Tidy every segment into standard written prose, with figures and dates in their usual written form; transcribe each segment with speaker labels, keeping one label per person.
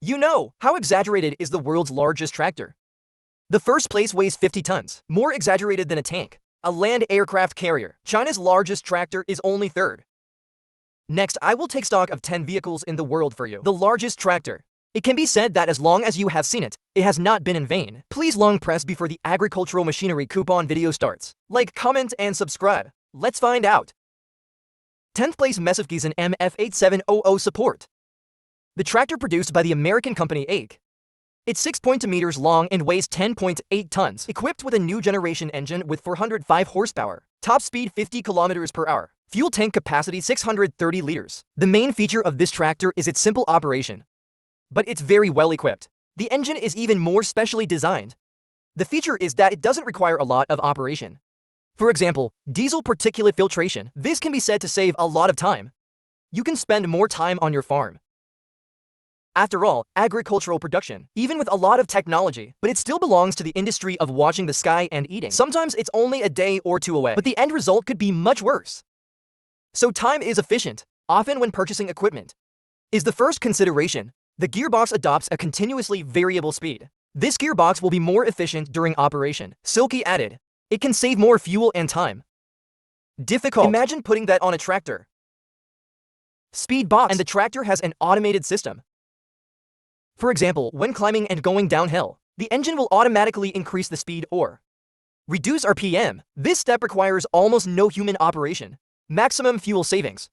Speaker 1: You know, how exaggerated is the world's largest tractor? The first place weighs 50 tons, more exaggerated than a tank. A land aircraft carrier. China's largest tractor is only third. Next, I will take stock of 10 vehicles in the world for you. The largest tractor. It can be said that as long as you have seen it, it has not been in vain. Please long press before the agricultural machinery coupon video starts. Like, comment, and subscribe. Let's find out. 10th place Mesavkisan MF8700 support. The tractor produced by the American company AIG. It's 6.2 meters long and weighs 10.8 tons, equipped with a new generation engine with 405 horsepower, top speed 50 kilometers per hour, fuel tank capacity 630 liters. The main feature of this tractor is its simple operation, but it's very well equipped. The engine is even more specially designed. The feature is that it doesn't require a lot of operation. For example, diesel particulate filtration. This can be said to save a lot of time. You can spend more time on your farm. After all, agricultural production, even with a lot of technology, but it still belongs to the industry of watching the sky and eating. Sometimes it's only a day or two away, but the end result could be much worse. So time is efficient, often when purchasing equipment, is the first consideration. The gearbox adopts a continuously variable speed. This gearbox will be more efficient during operation. Silky added, it can save more fuel and time. Difficult. Imagine putting that on a tractor. Speed box, and the tractor has an automated system. For example, when climbing and going downhill, the engine will automatically increase the speed or reduce RPM. This step requires almost no human operation. Maximum fuel savings.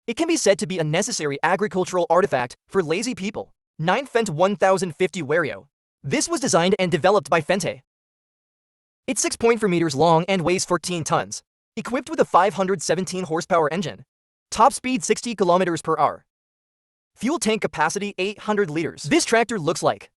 Speaker 1: It can be said to be a necessary agricultural artifact for lazy people. 9th Fendt 1050 Wario. This was designed and developed by Fendt. It's 6.4 meters long and weighs 14 tons, equipped with a 517 horsepower engine, top speed 60 kilometers per hour. Fuel tank capacity 800 liters. This tractor looks like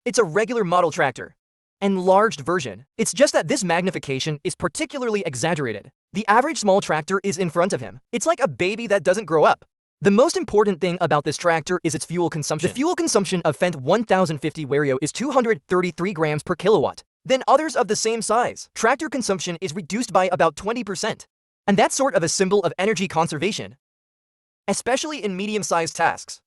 Speaker 1: it's a regular model tractor, enlarged version. It's just that this magnification is particularly exaggerated. The average small tractor is in front of him. It's like a baby that doesn't grow up. The most important thing about this tractor is its fuel consumption. The fuel consumption of Fendt 1050 Wario is 233 grams per kilowatt. Then others of the same size. Tractor consumption is reduced by about 20%. And that's sort of a symbol of energy conservation, especially in medium-sized tasks.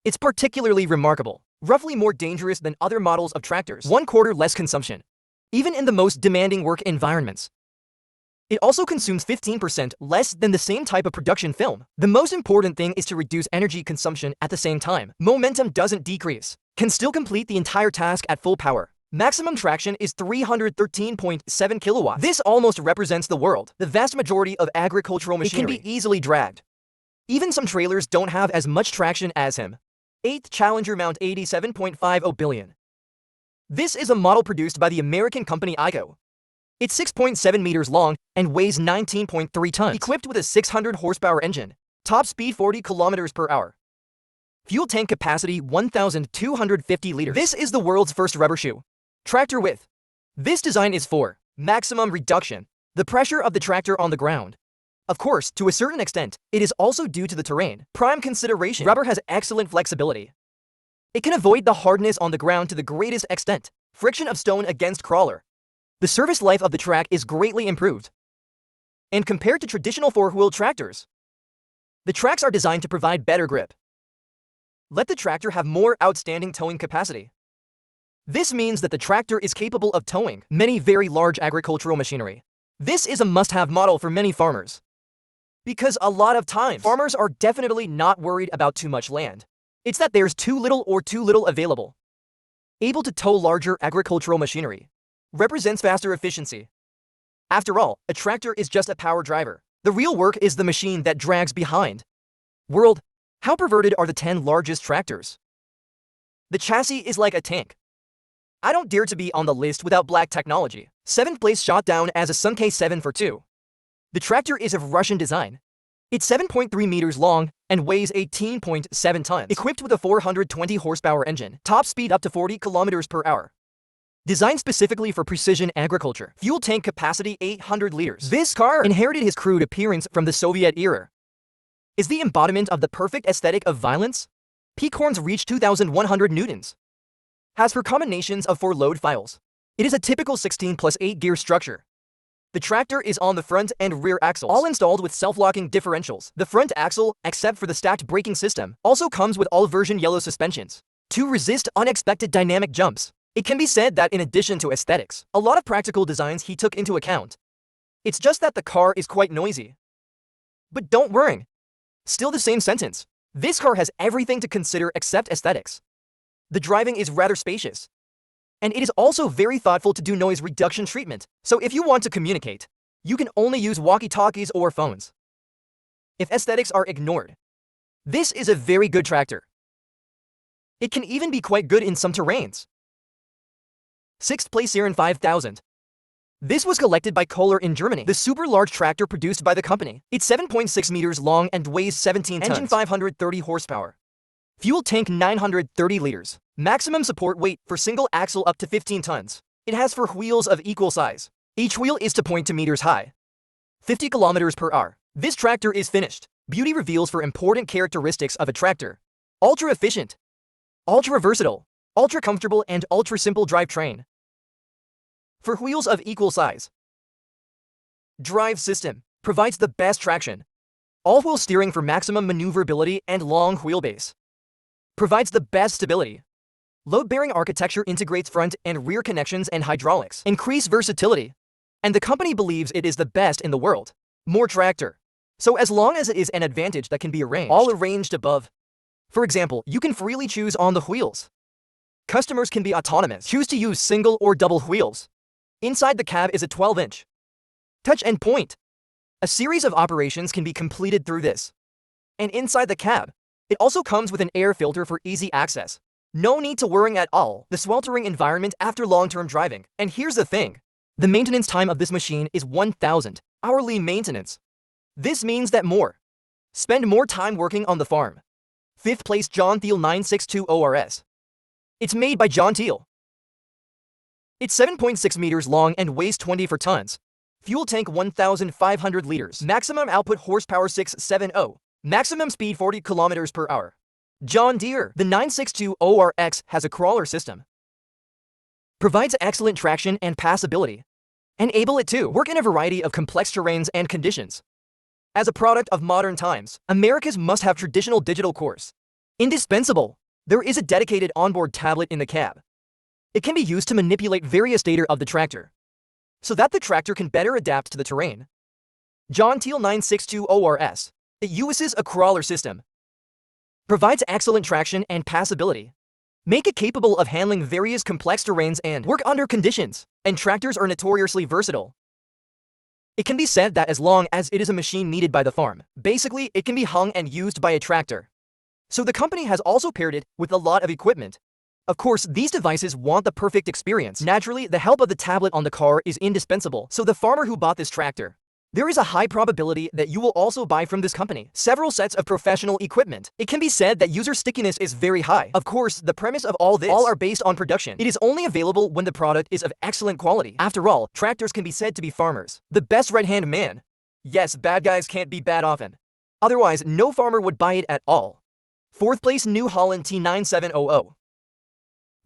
Speaker 1: It's particularly remarkable, roughly more dangerous than other models of tractors, 1/4 less consumption, even in the most demanding work environments. It also consumes 15% less than the same type of production film. The most important thing is to reduce energy consumption at the same time. Momentum doesn't decrease, can still complete the entire task at full power. Maximum traction is 313.7 kilowatts. This almost represents the world. The vast majority of agricultural machinery. It can be easily dragged. Even some trailers don't have as much traction as him. 8th Challenger Mount 87.50 billion. This is a model produced by the American company ICO. It's 6.7 meters long and weighs 19.3 tons, equipped with a 600 horsepower engine, top speed 40 kilometers per hour. Fuel tank capacity 1,250 liters. This is the world's first rubber shoe tractor with. This design is for maximum reduction, the pressure of the tractor on the ground. Of course, to a certain extent, it is also due to the terrain. Prime consideration. Rubber has excellent flexibility. It can avoid the hardness on the ground to the greatest extent. Friction of stone against crawler. The service life of the track is greatly improved. And compared to traditional four-wheel tractors, the tracks are designed to provide better grip. Let the tractor have more outstanding towing capacity. This means that the tractor is capable of towing many very large agricultural machinery. This is a must-have model for many farmers, because a lot of times, farmers are definitely not worried about too much land. It's that there's too little available. Able to tow larger agricultural machinery represents faster efficiency. After all, a tractor is just a power driver. The real work is the machine that drags behind. World, how perverted are the 10 largest tractors? The chassis is like a tank. I don't dare to be on the list without black technology. 7th place shot down as a Sunkei 742. The tractor is of Russian design. It's 7.3 meters long and weighs 18.7 tons, equipped with a 420 horsepower engine, top speed up to 40 kilometers per hour. Designed specifically for precision agriculture. Fuel tank capacity 800 liters. This car inherited his crude appearance from the Soviet era. Is the embodiment of the perfect aesthetic of violence. Peak horns reach 2,100 newtons. Has 4 combinations of 4 load files. It is a typical 16+8 gear structure. The tractor is on the front and rear axles, all installed with self-locking differentials. The front axle, except for the stacked braking system, also comes with all-version yellow suspensions to resist unexpected dynamic jumps. It can be said that in addition to aesthetics, a lot of practical designs he took into account. It's just that the car is quite noisy. But don't worry. Still the same sentence. This car has everything to consider except aesthetics. The driving is rather spacious. And it is also very thoughtful to do noise reduction treatment. So if you want to communicate, you can only use walkie-talkies or phones. If aesthetics are ignored, this is a very good tractor. It can even be quite good in some terrains. 6th place here in 5000. This was collected by Kohler in Germany, the super large tractor produced by the company. It's 7.6 meters long and weighs 17 tons. Engine 530 horsepower. Fuel tank 930 liters. Maximum support weight for single axle up to 15 tons. It has 4 wheels of equal size. Each wheel is 2.2 meters high. 50 kilometers per hour. This tractor is finished. Beauty reveals for important characteristics of a tractor. Ultra efficient, ultra versatile, ultra comfortable and ultra simple drivetrain. 4 wheels of equal size. Drive system provides the best traction. All-wheel steering for maximum maneuverability and long wheelbase. Provides the best stability. Load-bearing architecture integrates front and rear connections and hydraulics. Increase versatility. And the company believes it is the best in the world. More tractor. So as long as it is an advantage that can be arranged. All arranged above. For example, you can freely choose on the wheels. Customers can be autonomous. Choose to use single or double wheels. Inside the cab is a 12-inch touch and point. A series of operations can be completed through this. And inside the cab, it also comes with an air filter for easy access. No need to worry at all the sweltering environment after long-term driving. And here's the thing. The maintenance time of this machine is 1,000 hourly maintenance. This means that spend more time working on the farm. 5th place John Thiel 962 ORS. It's made by John Thiel. It's 7.6 meters long and weighs 24 tons. Fuel tank 1,500 liters. Maximum output horsepower 670. Maximum speed 40 kilometers per hour. John Deere. The 962 ORX has a crawler system. Provides excellent traction and passability. Enable it to work in a variety of complex terrains and conditions. As a product of modern times, America's must-have traditional digital course. Indispensable. There is a dedicated onboard tablet in the cab. It can be used to manipulate various data of the tractor, so that the tractor can better adapt to the terrain. John Thiel 962 ORS. It uses a crawler system. Provides excellent traction and passability. Make it capable of handling various complex terrains and work under conditions. And tractors are notoriously versatile. It can be said that as long as it is a machine needed by the farm, basically it can be hung and used by a tractor. So the company has also paired it with a lot of equipment. Of course, these devices want the perfect experience. Naturally, the help of the tablet on the car is indispensable. So the farmer who bought this tractor, there is a high probability that you will also buy from this company several sets of professional equipment. It can be said that user stickiness is very high. Of course, the premise of all are based on production. It is only available when the product is of excellent quality. After all, tractors can be said to be farmers. The best right-hand man. Yes, bad guys can't be bad often. Otherwise, no farmer would buy it at all. 4th place New Holland T9700.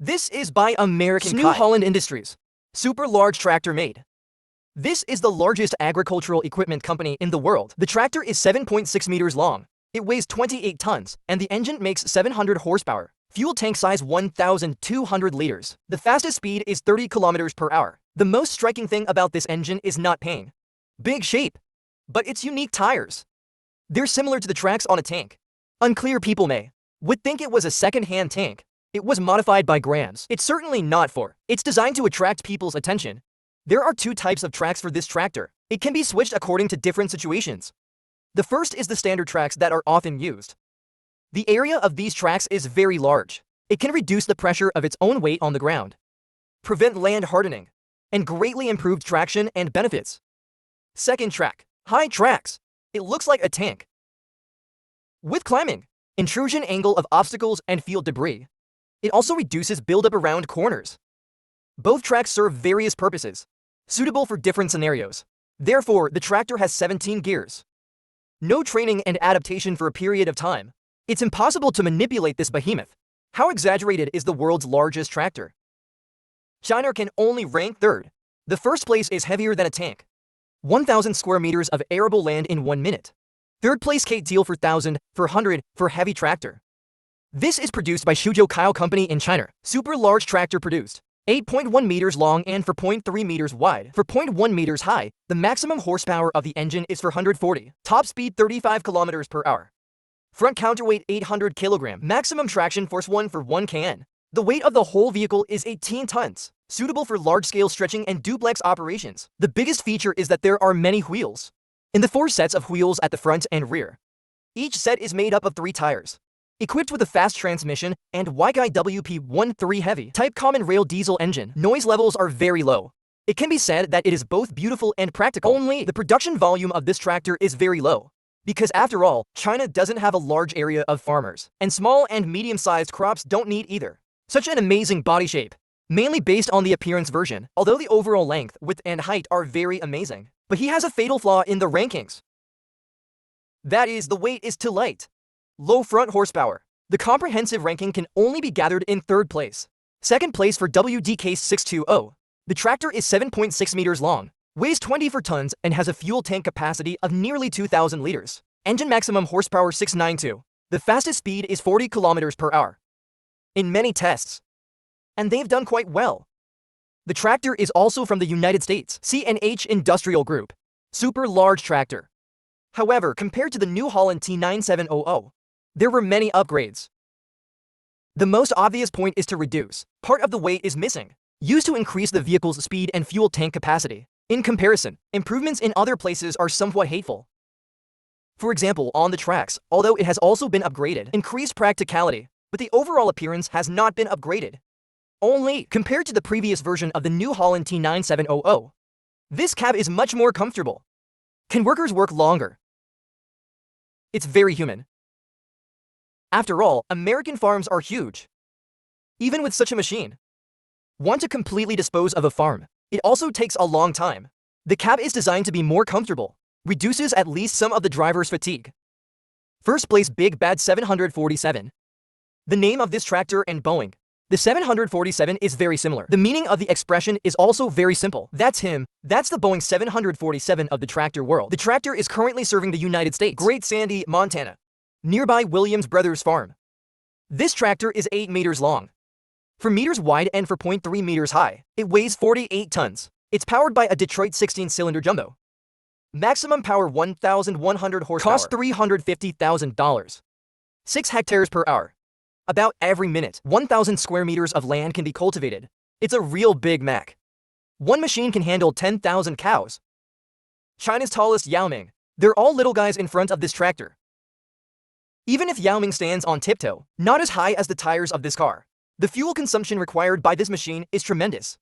Speaker 1: This is by American New Holland Industries. Super large tractor made. This is the largest agricultural equipment company in the world. The tractor is 7.6 meters long. It weighs 28 tons, and the engine makes 700 horsepower. Fuel tank size 1,200 liters. The fastest speed is 30 kilometers per hour. The most striking thing about this engine is not pain. Big shape, but its unique tires. They're similar to the tracks on a tank. Unclear people would think it was a second-hand tank. It was modified by Grams. It's certainly not for. It's designed to attract people's attention. There are 2 types of tracks for this tractor. It can be switched according to different situations. The first is the standard tracks that are often used. The area of these tracks is very large. It can reduce the pressure of its own weight on the ground, prevent land hardening, and greatly improve traction and benefits. Second track, high tracks. It looks like a tank. With climbing, intrusion angle of obstacles and field debris. It also reduces buildup around corners. Both tracks serve various purposes, suitable for different scenarios. Therefore, the tractor has 17 gears. No training and adaptation for a period of time. It's impossible to manipulate this behemoth. How exaggerated is the world's largest tractor? China can only rank 3rd. The 1st place is heavier than a tank. 1,000 square meters of arable land in 1 minute. Third place Kate Deal for 1,000, for 100, for heavy tractor. This is produced by Shuzhou Kyle Company in China. Super large tractor produced. 8.1 meters long and 4.3 meters wide. 4.1 meters high. The maximum horsepower of the engine is 440. Top speed 35 kilometers per hour. Front counterweight 800 kilogram. Maximum traction force 1 for 1 kn. The weight of the whole vehicle is 18 tons. Suitable for large-scale stretching and duplex operations. The biggest feature is that there are many wheels. In the 4 sets of wheels at the front and rear. Each set is made up of 3 tires. Equipped with a fast transmission and Weikai WP13 heavy type common rail diesel engine, noise levels are very low. It can be said that it is both beautiful and practical. Only the production volume of this tractor is very low. Because after all, China doesn't have a large area of farmers, and small and medium-sized crops don't need either. Such an amazing body shape. Mainly based on the appearance version, although the overall length, width, and height are very amazing. But he has a fatal flaw in the rankings. That is, the weight is too light. Low front horsepower. The comprehensive ranking can only be gathered in 3rd place. 2nd place for WD Case 620. The tractor is 7.6 meters long, weighs 24 tons, and has a fuel tank capacity of nearly 2,000 liters. Engine maximum horsepower 692. The fastest speed is 40 kilometers per hour. In many tests. And they've done quite well. The tractor is also from the United States, C&H Industrial Group. Super large tractor. However, compared to the New Holland T9700, there were many upgrades. The most obvious point is to reduce. Part of the weight is missing, used to increase the vehicle's speed and fuel tank capacity. In comparison, improvements in other places are somewhat hateful. For example, on the tracks, although it has also been upgraded, increased practicality, but the overall appearance has not been upgraded. Only, compared to the previous version of the New Holland T9700, this cab is much more comfortable. Can workers work longer? It's very human. After all, American farms are huge. Even with such a machine, want to completely dispose of a farm, it also takes a long time. The cab is designed to be more comfortable, reduces at least some of the driver's fatigue. First place Big Bad 747. The name of this tractor and Boeing. The 747 is very similar. The meaning of the expression is also very simple. That's him. That's the Boeing 747 of the tractor world. The tractor is currently serving the United States, Great Sandy, Montana, nearby Williams Brothers Farm. This tractor is 8 meters long, 4 meters wide and 4.3 meters high. It weighs 48 tons. It's powered by a Detroit 16-cylinder jumbo. Maximum power 1,100 horsepower. Cost $350,000. 6 hectares per hour. About every minute, 1,000 square meters of land can be cultivated. It's a real Big Mac. One machine can handle 10,000 cows. China's tallest Yao Ming. They're all little guys in front of this tractor. Even if Yao Ming stands on tiptoe, not as high as the tires of this car. The fuel consumption required by this machine is tremendous.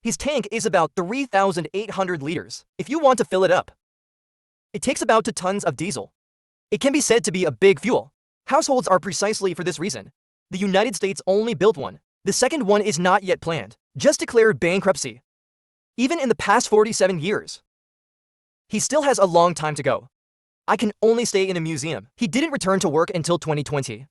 Speaker 1: His tank is about 3,800 liters, if you want to fill it up. It takes about 2 tons of diesel. It can be said to be a big fuel. Households are precisely for this reason. The United States only built one. The second one is not yet planned, just declared bankruptcy. Even in the past 47 years. He still has a long time to go. I can only stay in a museum. He didn't return to work until 2020.